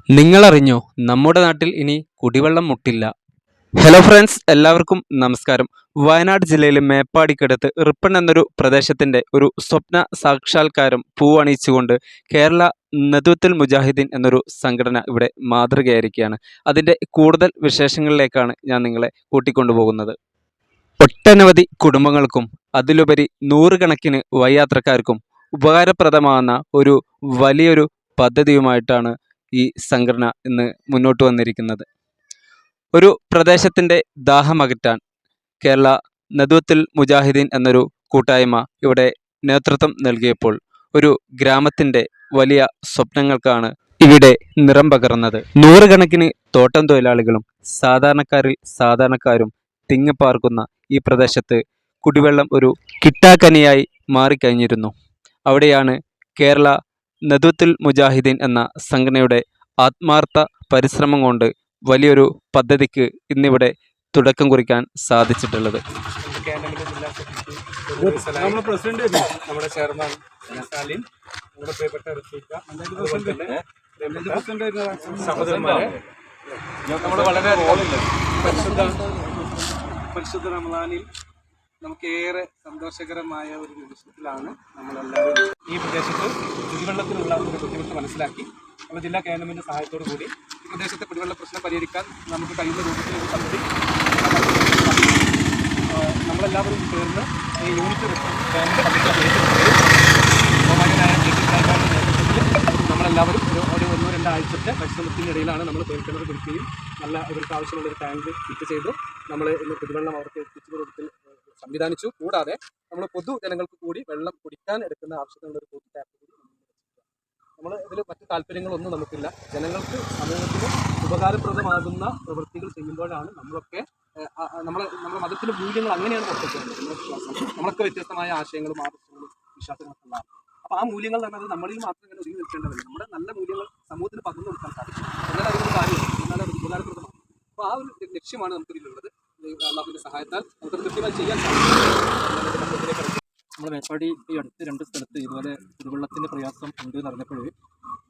നിങ്ങളറിഞ്ഞോ നമ്മുടെ നാട്ടിൽ ഇനി കുടിവെള്ളം മുട്ടില്ല. ഹലോ ഫ്രണ്ട്സ്, എല്ലാവർക്കും നമസ്കാരം. വയനാട് ജില്ലയിലെ മേപ്പാടിക്കടുത്ത് റിപ്പൺ എന്നൊരു പ്രദേശത്തിൻ്റെ ഒരു സ്വപ്ന സാക്ഷാത്കാരം പൂവണിയിച്ചുകൊണ്ട് കേരള നദ്വത്തുൽ മുജാഹിദീൻ എന്നൊരു സംഘടന ഇവിടെ മാതൃകയായിരിക്കുകയാണ്. അതിൻ്റെ കൂടുതൽ വിശേഷങ്ങളിലേക്കാണ് ഞാൻ നിങ്ങളെ കൂട്ടിക്കൊണ്ടുപോകുന്നത്. ഒട്ടനവധി കുടുംബങ്ങൾക്കും അതിലുപരി നൂറുകണക്കിന് വഴിയാത്രക്കാർക്കും ഉപകാരപ്രദമാകുന്ന ഒരു വലിയൊരു പദ്ധതിയുമായിട്ടാണ് ഈ സംഘടന ഇന്ന് മുന്നോട്ട് വന്നിരിക്കുന്നത്. ഒരു പ്രദേശത്തിൻ്റെ ദാഹമകറ്റാൻ കേരള നദ്വത്തുൽ മുജാഹിദീൻ എന്നൊരു കൂട്ടായ്മ ഇവിടെ നേതൃത്വം നൽകിയപ്പോൾ ഒരു ഗ്രാമത്തിൻ്റെ വലിയ സ്വപ്നങ്ങൾക്കാണ് ഇവിടെ നിറം പകർന്നത്. നൂറുകണക്കിന് തോട്ടം തൊഴിലാളികളും സാധാരണക്കാരിൽ സാധാരണക്കാരും തിങ്ങിപ്പാർക്കുന്ന ഈ പ്രദേശത്ത് കുടിവെള്ളം ഒരു കിട്ടാക്കനിയായി മാറിക്കഴിഞ്ഞിരുന്നു. അവിടെയാണ് കേരള നദ്വത്തുൽ മുജാഹിദീൻ എന്ന സംഘടനയുടെ ആത്മാർത്ഥ പരിശ്രമം കൊണ്ട് വലിയൊരു പദ്ധതിക്ക് ഇന്നിവിടെ തുടക്കം കുറിക്കാൻ സാധിച്ചിട്ടുള്ളത്. നമ്മുടെ ചെയർമാൻ സ്റ്റാലിൻ, നമ്മുടെ പ്രിയപ്പെട്ട സഹോദരന്മാരെ, നമ്മൾ വളരെ പരിശുദ്ധ റമദാനിൽ നമുക്കേറെ സന്തോഷകരമായ ഒരു നിമിഷത്തിലാണ് നമ്മളെല്ലാവരും ഈ പ്രദേശത്ത് കുടിവെള്ളത്തിനുള്ള ഒരു ബുദ്ധിമുട്ട് മനസ്സിലാക്കി നമ്മുടെ ജില്ലാ ക്യാൻറ്റോൺമെൻറ് സഹായത്തോടു കൂടി ഈ പ്രദേശത്തെ കുടിവെള്ള പ്രശ്നം പരിഹരിക്കാൻ നമുക്ക് കഴിയുന്ന രൂപത്തിൽ ഒരു പദ്ധതി നമ്മളെല്ലാവരും ചേർന്ന് ഈ യൂണിറ്റ് നമ്മളെല്ലാവരും ഒരു 1-2 ആഴ്ചത്തെ പരിശ്രമത്തിനിടയിലാണ് നമ്മൾ പേർക്കിണർ പിടിക്കുകയും നല്ല ഇവർക്ക് ആവശ്യമുള്ളൊരു ടാങ്ക് ഫിറ്റ് ചെയ്ത് നമ്മൾ ഇന്ന് കുടിവെള്ളം അവർക്ക് എത്തിച്ചു കൊടുത്തിൽ സംവിധാനിച്ചു. കൂടാതെ നമ്മൾ പൊതുജനങ്ങൾക്ക് കൂടി വെള്ളം കുടിക്കാൻ എടുക്കുന്ന ആവശ്യത്തിനുള്ള ഒരു പൊതു ടാപ്പ് കൂടി നമ്മൾ ഇതിൽ മറ്റു താല്പര്യങ്ങളൊന്നും നമുക്കില്ല. ജനങ്ങൾക്ക് സമൂഹത്തിന് ഉപകാരപ്രദമാകുന്ന പ്രവൃത്തികൾ ചെയ്യുമ്പോഴാണ് നമ്മളൊക്കെ നമ്മുടെ മതത്തിൻ്റെ മൂല്യങ്ങൾ അങ്ങനെയാണ് പുറത്തേക്കുന്നത്. നമ്മുടെ വിശ്വാസം നമ്മളൊക്കെ വ്യത്യസ്തമായ ആശയങ്ങളും ആദർശങ്ങളും വിശ്വാസങ്ങളൊക്കെ ഉണ്ടാകും. അപ്പോൾ ആ മൂല്യങ്ങൾ എന്നത് നമ്മളിൽ മാത്രം ഇങ്ങനെ ഒതുങ്ങി നിൽക്കേണ്ടതല്ല. നമ്മുടെ നല്ല മൂല്യങ്ങൾ സമൂഹത്തിന് പകർന്നു കൊടുക്കാൻ സാധിക്കും. എന്നാൽ അതിനൊരു കാര്യം എന്നാൽ അത് ഉപകാരപ്രദമാണ്. അപ്പോൾ ആ ഒരു ലക്ഷ്യമാണ് നമുക്കിതിലുള്ളത്. അള്ളാഹുവിൻ്റെ സഹായത്താൽ നമുക്ക് കൃത്യമായി ചെയ്യാൻ സാധിക്കും. നമ്മുടെ മേപ്പാടി ഈ അടുത്ത് 2 സ്ഥലത്ത് ഇതുപോലെ കുടിവെള്ളത്തിൻ്റെ പ്രയാസം ഉണ്ട് എന്ന് അറിഞ്ഞപ്പോൾ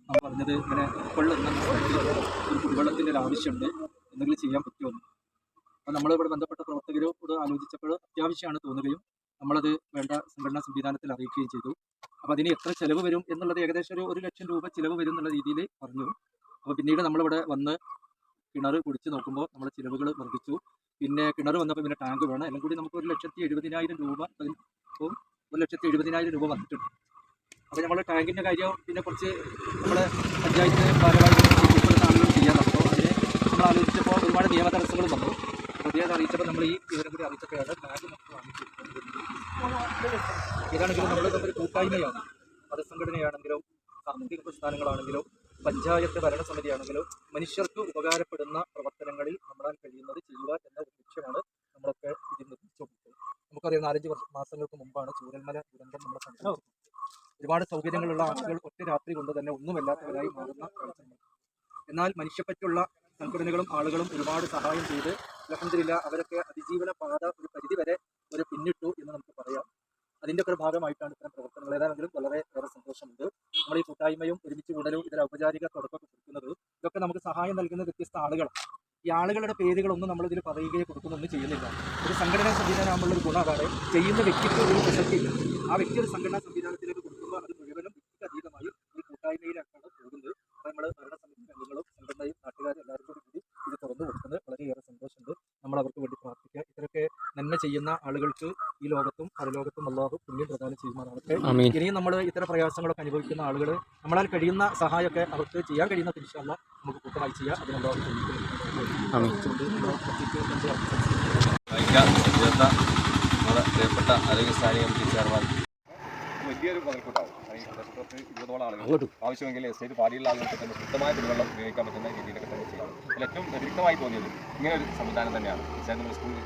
നമ്മൾ പറഞ്ഞത് ഇങ്ങനെ ഇപ്പോൾ എന്ന സ്ഥലത്ത് ഒരു കുടിവെള്ളത്തിൻ്റെ ഒരു ആവശ്യമുണ്ട്, എന്തെങ്കിലും ചെയ്യാൻ പറ്റുമെന്ന്. അപ്പോൾ നമ്മളിവിടെ ബന്ധപ്പെട്ട പ്രവർത്തകരോട് ആലോചിച്ചപ്പോൾ അത്യാവശ്യമാണ് തോന്നുകയും നമ്മളത് വേണ്ട സംഘടനാ സംവിധാനത്തിൽ അറിയിക്കുകയും ചെയ്തു. അപ്പോൾ അതിന് എത്ര ചിലവ് വരും എന്നുള്ളത് ഏകദേശം ഒരു 1 ലക്ഷം രൂപ ചിലവ് വരും എന്നുള്ള രീതിയിൽ പറഞ്ഞു. അപ്പോൾ പിന്നീട് നമ്മളിവിടെ വന്ന് കിണർ കുടിച്ച് നോക്കുമ്പോൾ നമ്മുടെ ചിലവുകൾ വർദ്ധിച്ചു. പിന്നെ കിണർ വന്നപ്പോൾ പിന്നെ ടാങ്ക് വേണം, എല്ലാം കൂടി നമുക്ക് 1,70,000 രൂപ, ഇപ്പോൾ 1,70,000 രൂപ വന്നിട്ടുണ്ട്. അപ്പോൾ നമ്മൾ ടാങ്കിൻ്റെ കാര്യം പിന്നെ കുറച്ച് നമ്മുടെ പഞ്ചായത്ത് ഭാരവാഹികൾ സാധനങ്ങൾ ചെയ്യാൻ അപ്പോൾ അതിന് നമ്മൾ ആലോചിച്ചപ്പോൾ ഒരുപാട് നിയമ തടസ്സങ്ങളും വന്നു. പുതിയത് അറിയിച്ചപ്പോൾ നമ്മൾ ഈ വിവരം കൂടി അറിയിച്ചപ്പോഴാണ് ടാങ്ക് നമുക്ക് വാങ്ങിച്ചിട്ടുണ്ട്. ഇതാണെങ്കിലും നമ്മൾ ഒരു കൂട്ടായ്മയാണ്. മതസംഘടനയാണെങ്കിലും സാമൂഹിക പ്രസ്ഥാനങ്ങളാണെങ്കിലും പഞ്ചായത്ത് ഭരണസമിതിയാണെങ്കിലും മനുഷ്യർക്ക് ഉപകാരപ്പെടുന്ന പ്രവർത്തനങ്ങളിൽ നമ്മളാൽ കഴിയുന്നത് ചെയ്യുക എന്ന ഒരു ലക്ഷ്യമാണ് നമ്മളൊക്കെ ഇതിൽ നിർമ്മിച്ചുകൊടുത്തത്. നമുക്കറിയാം 4-5 മാസങ്ങൾക്ക് മുമ്പാണ് ചൂരൽമല ദുരന്തം നമ്മളെ സംബന്ധിച്ചത്. ഒരുപാട് സൗകര്യങ്ങളുള്ള ആളുകൾ ഒറ്റ രാത്രി കൊണ്ട് തന്നെ ഒന്നുമല്ലാത്തവരായി മാറുന്ന കാഴ്ചകൾ. എന്നാൽ മനുഷ്യപ്പറ്റുള്ള സംഘടനകളും ആളുകളും ഒരുപാട് സഹായം ചെയ്ത് അൽഹംദുലില്ലാഹ് അവരൊക്കെ അതിജീവന പാത ഒരു പരിധിവരെ പിന്നിട്ടു എന്ന് നമുക്ക് പറയാം. അതിൻ്റെ ഒക്കെ ഒരു ഭാഗമായിട്ടാണ് ഇത്തരം പ്രവർത്തനങ്ങൾ. ഏതാണെങ്കിലും വളരെ ഏറെ സന്തോഷമുണ്ട്. നമ്മൾ ഈ കൂട്ടായ്മയും ഒരുമിച്ച് കൂടലും ഇതിൽ ഔപചാരിക തുടക്കമൊക്കെ കൊടുക്കുന്നത് ഇതൊക്കെ നമുക്ക് സഹായം നൽകുന്ന വ്യത്യസ്ത ആളുകളാണ്. ഈ ആളുകളുടെ പേരുകളൊന്നും നമ്മളിതിൽ പറയുകയോ കൊടുക്കുന്നൊന്നും ചെയ്യുന്നില്ല. ഒരു സംഘടനാ സംവിധാനമാകുമ്പോൾ ഒരു ഗുണം അതാണ്, ചെയ്യുന്ന വ്യക്തിക്ക് ഒരു പ്രസക്തിയില്ല. ആ വ്യക്തി ഒരു സംഘടനാ സംവിധാനത്തിലേക്ക് കൊടുക്കുമ്പോൾ അത് മുഴുവനും വ്യക്തിക്ക് അതീതമായി ഒരു കൂട്ടായ്മയിലേക്കാണ് പോകുന്നത്. അപ്പോൾ നമ്മൾ ഭരണസമിതി അംഗങ്ങളും സംഘടനയും നാട്ടുകാരും എല്ലാവരും കൂടി ഇത് തുറന്നു കൊടുക്കുന്നത് വളരെയേറെ സന്തോഷമുണ്ട്. നമ്മൾ അവർക്ക് വേണ്ടി പ്രാർത്ഥിക്കുക. ഇത്രയൊക്കെ നന്മ ചെയ്യുന്ന ആളുകൾക്ക് ഈ ലോകത്തും പരലോകത്തും അല്ലാഹു പുണ്യം പ്രദാനം ചെയ്യുമാറാകട്ടെ. ഇനിയും നമ്മൾ ഇത്തരം പ്രയാസങ്ങളൊക്കെ അനുഭവിക്കുന്ന ആളുകൾ നമ്മളാൽ കഴിയുന്ന സഹായമൊക്കെ അവർക്ക് ചെയ്യാൻ കഴിയുന്ന തിരിച്ചല്ല നമുക്ക് കൂട്ടമായി ചെയ്യാം. അതിനുള്ള പ്രിയപ്പെട്ട ആരോഗ്യസ്ഥാനി കമ്മിറ്റി ചെയർമാൻ വലിയൊരു മുതൽക്കൂട്ടാവും. ഈ പ്രദേശത്ത് 20ഓളം ആളുകൾ ആവശ്യമെങ്കിൽ എസ്റ്റേറ്റ് പാടിയുള്ള ആളുകൾക്ക് തന്നെ ശുദ്ധമായ കുടിവെള്ളം ഉപയോഗിക്കാൻ പറ്റുന്ന രീതിയിലൊക്കെ തന്നെ ചെയ്യണം. അതിൽ ഏറ്റവും വ്യതിരിക്തമായി തോന്നിയത് ഇങ്ങനെ ഒരു സംവിധാനം തന്നെയാണ്. നമ്മുടെ സ്കൂളിൽ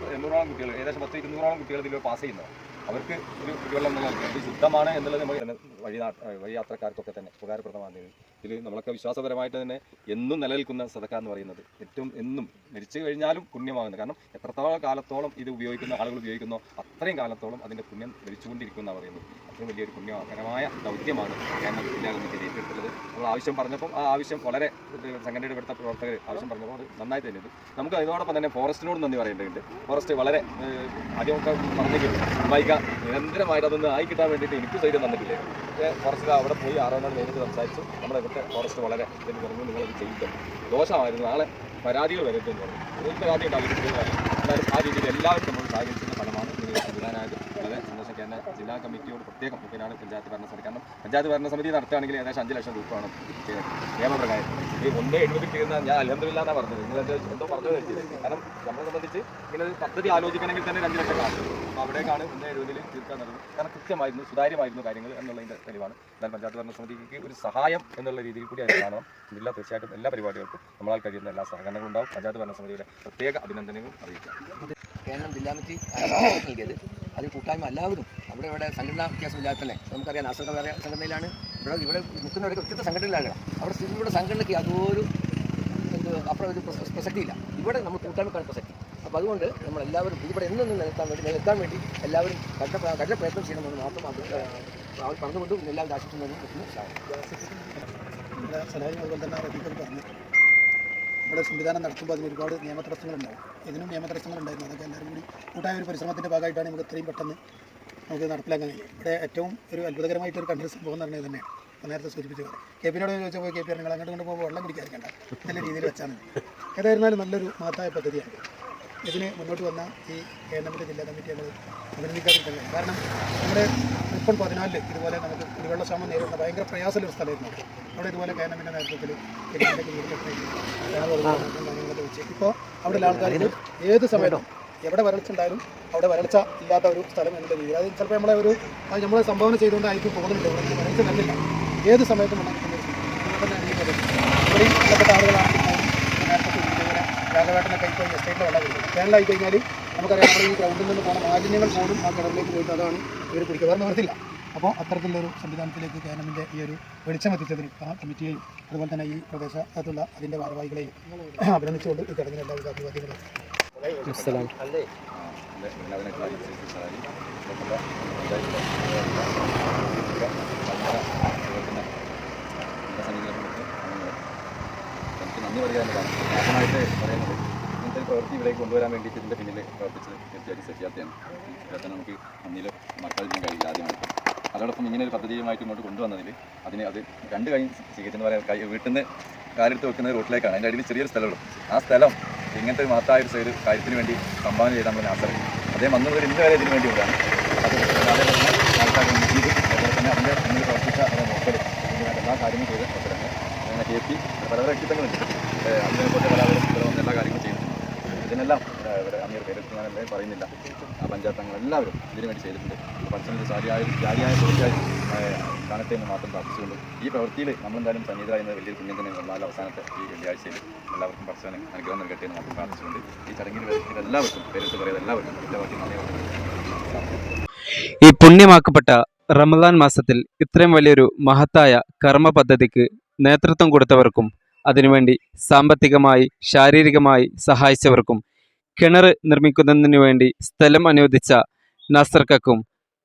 800ഓളം കുട്ടികൾ, ഏകദേശം 200ഓളം കുട്ടികൾ ഇതിൽ പാസ് ചെയ്യുന്നത്. അവർക്ക് ഒരു കുടിവെള്ളം നൽകുന്നത് ശുദ്ധമാണ് എന്നുള്ളത് നമ്മൾ വഴി യാത്രക്കാർക്കൊക്കെ തന്നെ ഉപകാരപ്രദമാണ്. ഇതിൽ നമ്മളൊക്കെ വിശ്വാസപരമായിട്ട് തന്നെ എന്നും നിലനിൽക്കുന്ന സദക്ക എന്ന് പറയുന്നത് ഏറ്റവും എന്നും മരിച്ചു കഴിഞ്ഞാലും പുണ്യമാകുന്നത്. കാരണം എത്രത്തോളം കാലത്തോളം ഇത് ഉപയോഗിക്കുന്ന ആളുകൾ ഉപയോഗിക്കുന്നോ അത്രയും കാലത്തോളം അതിൻ്റെ പുണ്യം ലഭിച്ചുകൊണ്ടിരിക്കുമെന്നാണ് പറയുന്നത്. അത്രയും വലിയൊരു പുണ്യകരമായ ദൗത്യമാണ് കേരള ജില്ലാ കമ്മിറ്റി ഏറ്റെടുത്തുള്ളത്. നമ്മൾ ആവശ്യം പറഞ്ഞപ്പോൾ ആ ആവശ്യം വളരെ സംഘടനയുടെ ഇവിടുത്തെ പ്രവർത്തകർ ആവശ്യം പറഞ്ഞപ്പോൾ അത് നന്നായി തന്നെ ഇത് നമുക്ക് അതിനോടൊപ്പം തന്നെ ഫോറസ്റ്റിനോട് നന്ദി പറയേണ്ടതുണ്ട്. ഫോറസ്റ്റ് വളരെ ആദ്യമൊക്കെ പറഞ്ഞെങ്കിൽ വൈകാൻ നിരന്തരമായിട്ട് അതൊന്ന് ആയി കിട്ടാൻ വേണ്ടിയിട്ട് എനിക്ക് സൈഡ് തന്നിട്ടില്ലേ. പക്ഷേ ഫോറസ്റ്റ് അവിടെ പോയി 6 നാൾ നേരിട്ട് സംസാരിച്ചു. നമ്മുടെ ഇവിടുത്തെ ഫോറസ്റ്റ് വളരെ എന്ന് പറഞ്ഞു നിങ്ങളത് ചെയ്യിക്കും, ദോഷമായിരുന്നു, നാളെ പരാതികൾ വരരുതെന്ന് പറഞ്ഞു. ഒരു പരാതി ഉണ്ടാവില്ല. എന്നാലും ആ രീതിയിൽ എല്ലാവരും നമ്മൾ സഹകരിക്കുന്ന ഫലമാണ് നിങ്ങൾ സംവിധാനമായത്. വളരെ സന്തോഷിക്കാൻ ജില്ലാ കമ്മിറ്റിയോട് പ്രത്യേകം മുഖേനയാണ് പഞ്ചായത്ത് ഭരണസമിതി. കാരണം പഞ്ചായത്ത് ഭരണസമിതി നടത്തുകയാണെങ്കിൽ ഏകദേശം 5 ലക്ഷം രൂപയാണ് നിയമപ്രകാരം. ഈ 1.70 തീർന്ന ഞാൻ അൽഹംദുലില്ലാഹ് എന്നാണ് പറഞ്ഞത്. നിങ്ങൾ എന്തോ പറഞ്ഞു വെച്ചത്. കാരണം നമ്മളെ സംബന്ധിച്ച് ഇങ്ങനെ ഒരു പദ്ധതി ആലോചിക്കണമെങ്കിൽ തന്നെ 2 ലക്ഷം കാണും. അപ്പോൾ അവിടേക്കാണ് 1.70 തീർക്കാൻ നടന്നത്. കാരണം കൃത്യമായിരുന്നു, സുതാര്യമായിരുന്നു കാര്യങ്ങൾ എന്നുള്ളതിൻ്റെ തെളിവാണ്. എന്നാൽ പഞ്ചായത്ത് ഭരണസമിതിക്ക് ഒരു സഹായം എന്നുള്ള രീതിയിൽ കൂടി അത് കാണണം. ഇതില്ല, തീർച്ചയായിട്ടും എല്ലാ പരിപാടികൾക്കും നമ്മളാൽ കഴിയുന്ന എല്ലാ സഹകരണങ്ങളും ഉണ്ടാവും. പഞ്ചായത്ത് ഭരണസമിതിയുടെ പ്രത്യേക അഭിനന്ദനങ്ങളും അറിയിക്കാം. കേരളം ജില്ലാ കമ്മിറ്റി നൽകിയത് അത് കൂട്ടായ്മ എല്ലാവരും അവിടെ ഇവിടെ സംഘടനാ വ്യത്യാസമില്ലാതെ തന്നെ നമുക്കറിയാം. നാസർ സംഘടനയിലാണ് ഇവിടെ നിൽക്കുന്നവരൊക്കെ വ്യത്യസ്ത സംഘടനയിലാണ്. അവിടെ സ്ഥിതിയുടെ സംഘടനയ്ക്ക് യാതൊരു അപ്പുറം ഒരു പ്രസക്തിയില്ല. ഇവിടെ നമ്മൾ കൂട്ടായ്മക്കാണ് പ്രസക്തി. അപ്പോൾ അതുകൊണ്ട് നമ്മളെല്ലാവരും ഇവിടെ എന്നും നിലനിർത്താൻ വേണ്ടി എല്ലാവരും കഠിന പ്രയത്നം ചെയ്യണമെന്ന് മാത്രം പറഞ്ഞുകൊണ്ടും എല്ലാവരും ആശിക്കുന്നതിനും അതുപോലെ തന്നെ റഫീഖ് പറഞ്ഞു, ഇവിടെ സംവിധാനം നടത്തുമ്പോൾ അതിന് ഒരുപാട് നിയമതടസ്സങ്ങളുണ്ടാവും. ഇതിനും നിയമതടസ്സങ്ങളുണ്ടായിരുന്നു. അതൊക്കെ എല്ലാവരും കൂടി കൂട്ടായ ഒരു പരിശ്രമത്തിൻ്റെ ഭാഗമായിട്ടാണ് നമുക്ക് ഇത്രയും പെട്ടെന്ന് നമുക്ക് നടപ്പിലാക്കാൻ കഴിയും. ഇവിടെ ഏറ്റവും ഒരു അത്ഭുതകരമായിട്ടൊരു കണ്ട സംഭവം എന്ന് പറഞ്ഞത് തന്നെയാണ് നേരത്തെ സൂചിപ്പിച്ചത്. കെ പിന്നോട് ചോദിച്ചപ്പോൾ കെ പി നിങ്ങൾ അങ്ങോട്ട് കൊണ്ട് പോകുമ്പോൾ വെള്ളം കുടിക്കാതിരിക്കേണ്ട, നല്ല രീതിയിൽ വെച്ചാൽ മതി. ഏതായിരുന്നാലും നല്ലൊരു മഹത്തായ പദ്ധതിയാണ്. ഇതിന് മുന്നോട്ട് വന്ന ഈ കേരളത്തിൻ്റെ ജില്ലാ കമ്മിറ്റി ഞങ്ങൾ അഭിനന്ദിക്കാതിരിക്കാൻ കഴിയും. കാരണം നമ്മുടെ 2014 ഇതുപോലെ നമുക്ക് കുടിവെള്ളക്ഷാമം നേരിടുന്ന ഭയങ്കര പ്രയാസമുള്ള ഒരു സ്ഥലമായിരുന്നു. അവിടെ ഇതുപോലെ കേരളത്തിൻ്റെ നേതൃത്വത്തിൽ വെച്ച് ഇപ്പോൾ അവിടെയുള്ള ആൾക്കാർക്ക് ഏത് സമയത്തും എവിടെ വരൾച്ച ഉണ്ടായാലും അവിടെ വരൾച്ച ഇല്ലാത്ത ഒരു സ്ഥലം എന്നുള്ള രീതിയിൽ അത് ചിലപ്പോൾ നമ്മളെ ഒരു നമ്മളെ സംഭാവന ചെയ്തുകൊണ്ടായിരിക്കും തോന്നുന്നില്ല. ഇവിടെ വരൾച്ച തന്നില്ല, ഏത് സമയത്തും ഇവിടെയും ബന്ധപ്പെട്ട ആളുകളാണ് രാഘവേട്ടനൊക്കെ ഇപ്പോൾ എസ്റ്റേറ്റിലെ വെള്ളം കൊടുക്കുന്നത്. വേനലായി കഴിഞ്ഞാൽ നമുക്കറിയാം നമ്മൾ ഈ ഗ്രൗണ്ടിൽ നിന്ന് പോകുന്ന മാലിന്യങ്ങൾ പോലും ആ കിണറിലേക്ക് പോയിട്ട് അതാണ് ഇവർ കുടിക്കുക, വേറെ നിവർത്തില്ല. അപ്പോൾ അത്തരത്തിലുള്ളൊരു സംവിധാനത്തിലേക്ക് കേരളത്തിൻ്റെ ഈ ഒരു വെളിച്ചമെത്തിച്ചതിന് ആ കമ്മിറ്റിയെയും അതുപോലെ തന്നെ ഈ പ്രദേശത്തുള്ള അതിൻ്റെ ഭാരവാഹികളെയും അഭിനന്ദിച്ചുകൊണ്ട് ഈ ചടങ്ങിന് എല്ലാവിധ അഭിവാദ്യങ്ങളും. നന്ദി പറയാനുള്ളതാണ്. ആദ്യമായിട്ട് പറയുന്നത് ഇങ്ങനത്തെ ഒരു പ്രവൃത്തി ഇവിടേക്ക് കൊണ്ടുവരാൻ വേണ്ടിയിട്ട് ഇതിൻ്റെ പിന്നിൽ പ്രവർത്തിച്ചത് തീർച്ചയായിട്ടും സത്യാർത്ഥിയാണ്. അദ്ദേഹത്തിന് നമുക്ക് നന്ദിയിൽ മറക്കാതിരിക്കാൻ കഴിയില്ല. ആദ്യമായിട്ട് അതോടൊപ്പം ഇങ്ങനെ ഒരു പദ്ധതിയുമായിട്ട് ഇങ്ങോട്ട് കൊണ്ടുവന്നതിൽ അത് 2 കൈ സ്വീകരിച്ചെന്ന് പറയാൻ വീട്ടിൽ നിന്ന് കാലെടുത്ത് വെക്കുന്ന റോട്ടിലേക്കാണ്. അതിൻ്റെ അടിയിൽ ചെറിയൊരു സ്ഥലമുള്ളൂ. ആ സ്ഥലം ഇങ്ങനത്തെ ഒരു മഹത്തായ ഒരു കാര്യത്തിന് വേണ്ടി സംഭാവന ചെയ്താൽ നമ്മൾ നാസർ അദ്ദേഹം വന്നവർ ഇന്ന് വരെ ഇതിന് വേണ്ടി വരാണ്. അത് അതേപോലെ തന്നെ ആൾക്കാർ ചെയ്ത് അതുപോലെ തന്നെ അതിൻ്റെ മുന്നിൽ പ്രവർത്തിച്ച നോക്കൽ എല്ലാ കാര്യങ്ങളും ചെയ്ത് പ്രവർത്തനങ്ങൾ അങ്ങനെ കെ പി പല വ്യക്തിത്വങ്ങളുണ്ട്. അതിനെക്കുറിച്ച് പല എല്ലാ കാര്യങ്ങളും ചെയ്യുന്നുണ്ട്. ഇതിനെല്ലാം ഇവിടെ അമീർ പേരെടുത്ത് ഞാൻ എല്ലാവരും പറയുന്നില്ല. ആ പഞ്ചായത്ത് അംഗങ്ങളെല്ലാവരും ഇതിനു വേണ്ടി ചെയ്തിട്ടുണ്ട്. പരസ്പരം ജാലിയായ തീർച്ചയായും കാണട്ടെ എന്ന് മാത്രം പ്രാർത്ഥിച്ചുകൊണ്ട് ഈ പ്രവൃത്തിയിൽ നമ്മളെന്തായാലും സന്നിഹിതരായിരുന്നത് വലിയൊരു പുണ്യം തന്നെ ഉള്ള അവസാനത്തെ ഈ വെള്ളിയാഴ്ചയിൽ എല്ലാവർക്കും പരസ്പരം അനുഗ്രഹം നൽകട്ടെ എന്ന് മാത്രം പ്രാർത്ഥിച്ചുകൊണ്ട് ഈ ചടങ്ങിൽ എല്ലാവർക്കും പേരെടുത്ത് പറയുന്നത് എല്ലാവർക്കും എല്ലാവർക്കും നന്ദി. ഈ പുണ്യമാക്കപ്പെട്ട റമദാൻ മാസത്തിൽ ഇത്രയും വലിയൊരു മഹത്തായ കർമ്മ പദ്ധതിക്ക് നേതൃത്വം കൊടുത്തവർക്കും അതിനുവേണ്ടി സാമ്പത്തികമായി ശാരീരികമായി സഹായിച്ചവർക്കും കിണർ നിർമ്മിക്കുന്നതിനു വേണ്ടി സ്ഥലം അനുവദിച്ച നാസർക്കും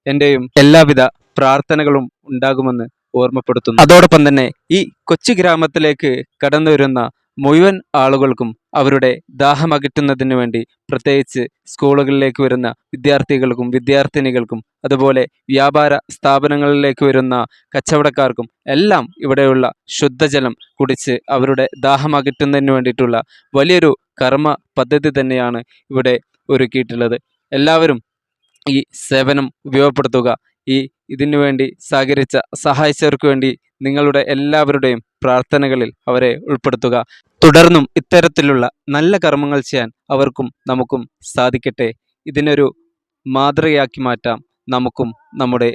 എൻ്റെയും എല്ലാവിധ പ്രാർത്ഥനകളും ഉണ്ടാകുമെന്ന് ഓർമ്മപ്പെടുത്തുന്നു. അതോടൊപ്പം തന്നെ ഈ കൊച്ചു ഗ്രാമത്തിലേക്ക് കടന്നു വരുന്ന മുഴുവൻ ആളുകൾക്കും അവരുടെ ദാഹമകറ്റുന്നതിനു വേണ്ടി പ്രത്യേകിച്ച് സ്കൂളുകളിലേക്ക് വരുന്ന വിദ്യാർത്ഥികൾക്കും വിദ്യാർത്ഥിനികൾക്കും അതുപോലെ വ്യാപാര സ്ഥാപനങ്ങളിലേക്ക് വരുന്ന കച്ചവടക്കാർക്കും എല്ലാം ഇവിടെയുള്ള ശുദ്ധജലം കുടിച്ച് അവരുടെ ദാഹമകറ്റുന്നതിന് വേണ്ടിയിട്ടുള്ള വലിയൊരു കർമ്മ പദ്ധതി തന്നെയാണ് ഇവിടെ ഒരുക്കിയിട്ടുള്ളത്. എല്ലാവരും ഈ സേവനം ഉപയോഗപ്പെടുത്തുക. ഇതിനു വേണ്ടി സഹായിച്ചവർക്ക് വേണ്ടി നിങ്ങളുടെ എല്ലാവരുടെയും പ്രാർത്ഥനകളിൽ അവരെ ഉൾപ്പെടുത്തുക. തുടർന്നും ഇത്തരത്തിലുള്ള നല്ല കർമ്മങ്ങൾ ചെയ്യാൻ അവർക്കും നമുക്കും സാധിക്കട്ടെ. ഇതിനൊരു മാതൃകയാക്കി മാറ്റാം. നമുക്കും നമ്മുടെ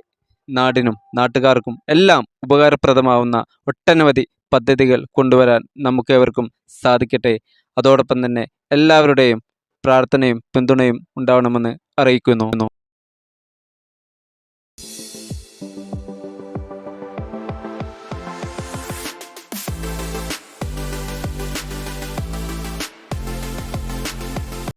നാടിനും നാട്ടുകാർക്കും എല്ലാം ഉപകാരപ്രദമാവുന്ന ഒട്ടനവധി പദ്ധതികൾ കൊണ്ടുവരാൻ നമുക്കേവർക്കും സാധിക്കട്ടെ. അതോടൊപ്പം തന്നെ എല്ലാവരുടെയും പ്രാർത്ഥനയും പിന്തുണയും ഉണ്ടാവണമെന്ന് അറിയിക്കുന്നു.